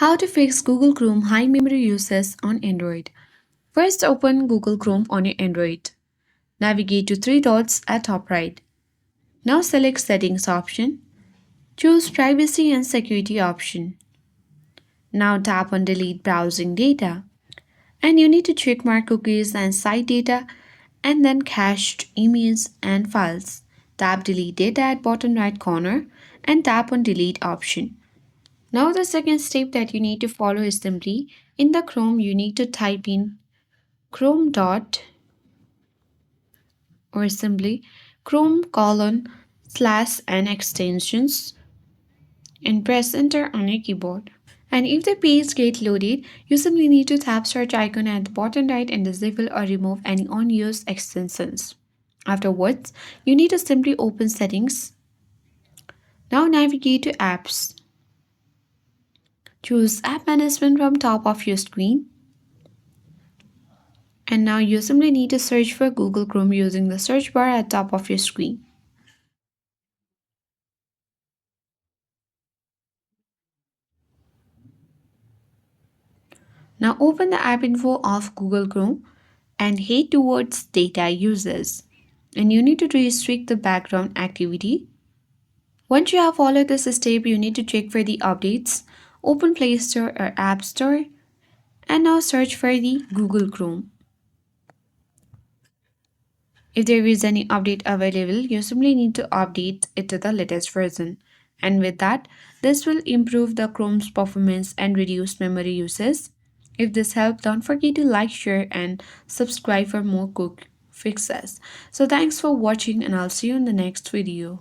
How to fix Google Chrome high memory uses on Android. First, open Google Chrome on your Android. Navigate to three dots at top right. Now select Settings option. Choose Privacy and Security option. Now tap on Delete Browsing Data. And you need to check mark cookies and site data and then cached emails and files. Tap Delete Data at bottom right corner and tap on Delete option. Now the second step that you need to follow is simply in the Chrome you need to type in Chrome dot or simply Chrome colon slash and extensions and press enter on your keyboard. And if the page gets loaded, you simply need to tap search icon at the bottom right and disable or remove any unused extensions. Afterwards, you need to simply open settings. Now navigate to apps. Choose app management from top of your screen. And now you simply need to search for Google Chrome using the search bar at top of your screen. Now open the app info of Google Chrome and head towards data users. And you need to restrict the background activity. Once you have followed this step, you need to check for the updates. Open Play Store or App Store and now search for the Google Chrome. If there is any update available, you simply need to update it to the latest version. And with that, this will improve the Chrome's performance and reduce memory uses. If this helped, don't forget to like, share, and subscribe for more quick fixes. So thanks for watching and I'll see you in the next video.